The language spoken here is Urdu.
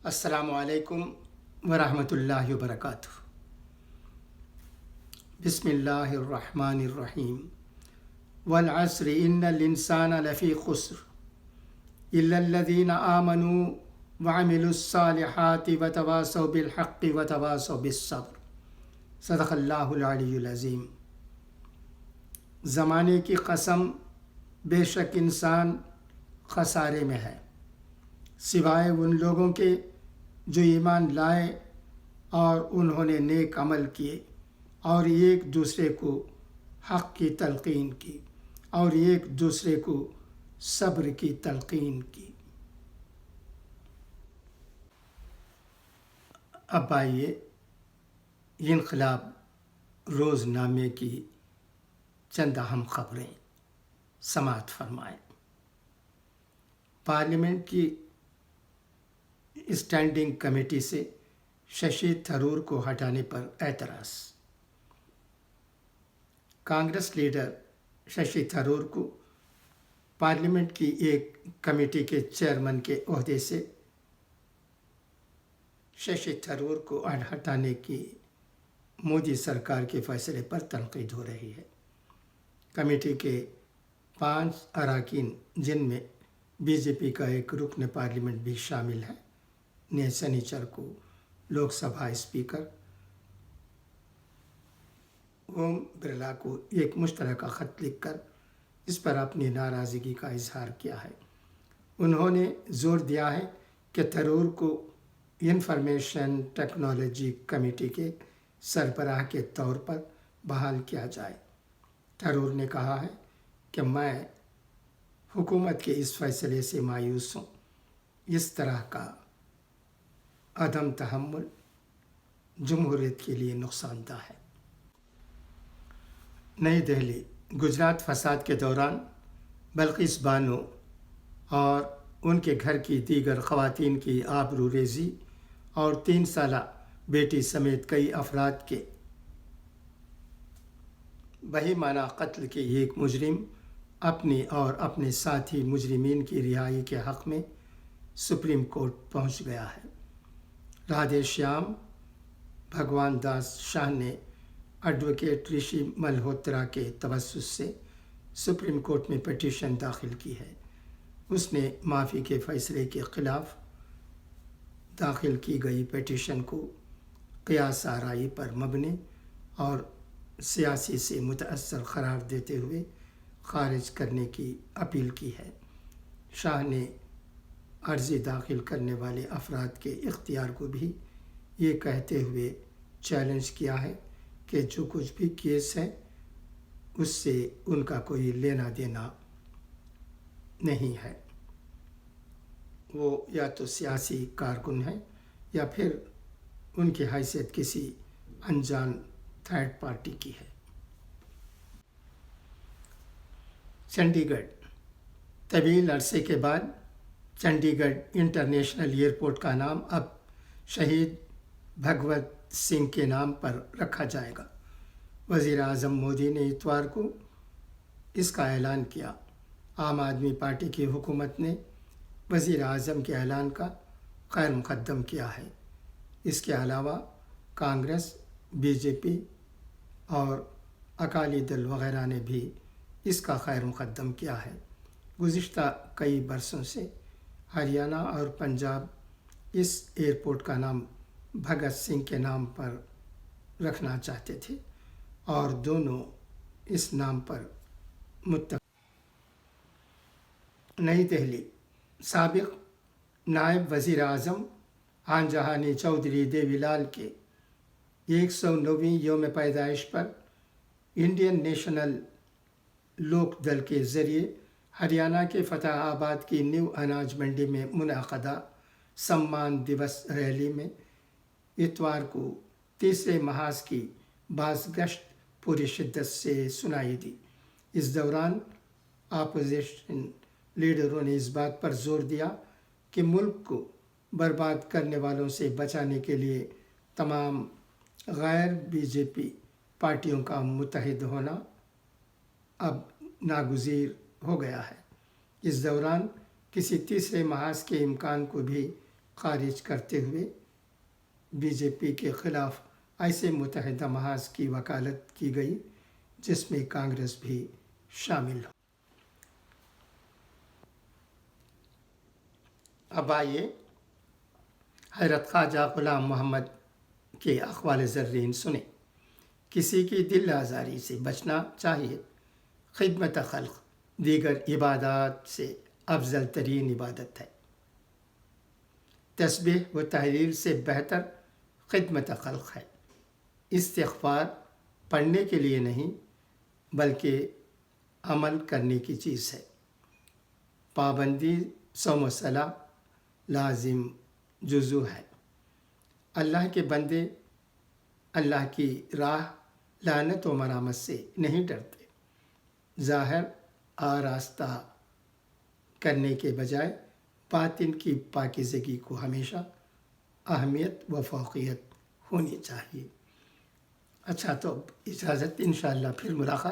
السلام علیکم ورحمۃ اللہ وبرکاتہ۔ بسم اللہ الرحمن الرحیم۔ والعصر ان الانسان لفی خسر الا الذین آمنوا وعملوا الصالحات وتواصوا بالحق وتواصوا بالصبر۔ صدق اللہ العلی العظیم۔ زمانے کی قسم، بے شک انسان خسارے میں ہے، سوائے ان لوگوں کے جو ایمان لائے اور انہوں نے نیک عمل کیے اور ایک دوسرے کو حق کی تلقین کی اور ایک دوسرے کو صبر کی تلقین کی۔ اب آئیے انقلاب روز نامے کی چند اہم خبریں سماعت فرمائیں۔ پارلیمنٹ کی اسٹینڈنگ کمیٹی سے ششی تھرور کو ہٹانے پر اعتراض۔ کانگریس لیڈر ششی تھرور کو پارلیمنٹ کی ایک کمیٹی کے چیئرمین کے عہدے سے ششی تھرور کو ہٹانے کی مودی سرکار کے فیصلے پر تنقید ہو رہی ہے۔ کمیٹی کے 5 اراکین، جن میں بی جے پی کا ایک رکن پارلیمنٹ بھی شامل ہے، نے شنیچر کو لوک سبھا اسپیکر اوم برلا کو ایک مشترکہ خط لکھ کر اس پر اپنی ناراضگی کا اظہار کیا ہے۔ انہوں نے زور دیا ہے کہ تھرور کو انفارمیشن ٹیکنالوجی کمیٹی کے سربراہ کے طور پر بحال کیا جائے۔ تھرور نے کہا ہے کہ میں حکومت کے اس فیصلے سے مایوس ہوں۔ اس طرح کا عدم تحمل جمہوریت کے لیے نقصان دہ ہے۔ نئی دہلی۔ گجرات فساد کے دوران بلقیس بانو اور ان کے گھر کی دیگر خواتین کی آبروریزی اور 3 سالہ بیٹی سمیت کئی افراد کے بہیمانہ قتل کے ایک مجرم اپنی اور اپنے ساتھی مجرمین کی رہائی کے حق میں سپریم کورٹ پہنچ گیا ہے۔ رادھے شیام بھگوان داس شاہ نے ایڈوکیٹ رشی ملہوترا کے توسط سے سپریم کورٹ میں پٹیشن داخل کی ہے۔ اس نے معافی کے فیصلے کے خلاف داخل کی گئی پٹیشن کو قیاس آرائی پر مبنی اور سیاسی سے متاثر قرار دیتے ہوئے خارج کرنے کی اپیل کی ہے۔ شاہ نے عرضی داخل کرنے والے افراد کے اختیار کو بھی یہ کہتے ہوئے چیلنج کیا ہے کہ جو کچھ بھی کیس ہے اس سے ان کا کوئی لینا دینا نہیں ہے۔ وہ یا تو سیاسی کارکن ہیں یا پھر ان کی حیثیت کسی انجان تھرڈ پارٹی کی ہے۔ چنڈی گڑھ۔ طویل عرصے کے بعد چنڈی گڑھ انٹرنیشنل ایئرپورٹ کا نام اب شہید بھگوت سنگھ کے نام پر رکھا جائے گا۔ وزیر اعظم مودی نے اتوار کو اس کا اعلان کیا۔ عام آدمی پارٹی کی حکومت نے وزیر اعظم کے اعلان کا خیر مقدم کیا ہے۔ اس کے علاوہ کانگریس، بی جے پی اور اکالی دل وغیرہ نے بھی اس کا خیر مقدم کیا ہے۔ گزشتہ کئی برسوں سے ہریانہ اور پنجاب اس ایئرپورٹ کا نام بھگت سنگھ کے نام پر رکھنا چاہتے تھے اور دونوں اس نام پر متفق۔ نئی دہلی۔ سابق نائب وزیر اعظم آنجہانی چودھری دیوی لال کے 109ویں یوم پیدائش پر انڈین نیشنل لوک دل کے ذریعے ہریانہ کے فتح آباد کی نیو اناج منڈی میں منعقدہ سمان دیوس ریلی میں اتوار کو تیسرے محاذ کی باز گشت پوری شدت سے سنائی دی۔ اس دوران اپوزیشن لیڈروں نے اس بات پر زور دیا کہ ملک کو برباد کرنے والوں سے بچانے کے لیے تمام غیر بی جے پی پارٹیوں کا متحد ہونا اب ناگزیر ہو گیا ہے۔ اس دوران کسی تیسرے محاذ کے امکان کو بھی خارج کرتے ہوئے بی جے پی کے خلاف ایسے متحدہ محاذ کی وکالت کی گئی جس میں کانگریس بھی شامل ہو۔ اب آئیے حضرت خواجہ غلام محمد کے اقوال زرین سنیں۔ کسی کی دل آزاری سے بچنا چاہیے۔ خدمت خلق دیگر عبادات سے افضل ترین عبادت ہے۔ تسبیح و تحلیل سے بہتر خدمت خلق ہے۔ استغفار پڑھنے کے لیے نہیں بلکہ عمل کرنے کی چیز ہے۔ پابندی صوم و صلاح لازم جزو ہے۔ اللہ کے بندے اللہ کی راہ لعنت و ملامت سے نہیں ڈرتے۔ ظاہر آراستہ کرنے کے بجائے باطن کی پاکیزگی کو ہمیشہ اہمیت و فوقیت ہونی چاہیے۔ اچھا، تو اجازت، انشاءاللہ پھر ملاقات۔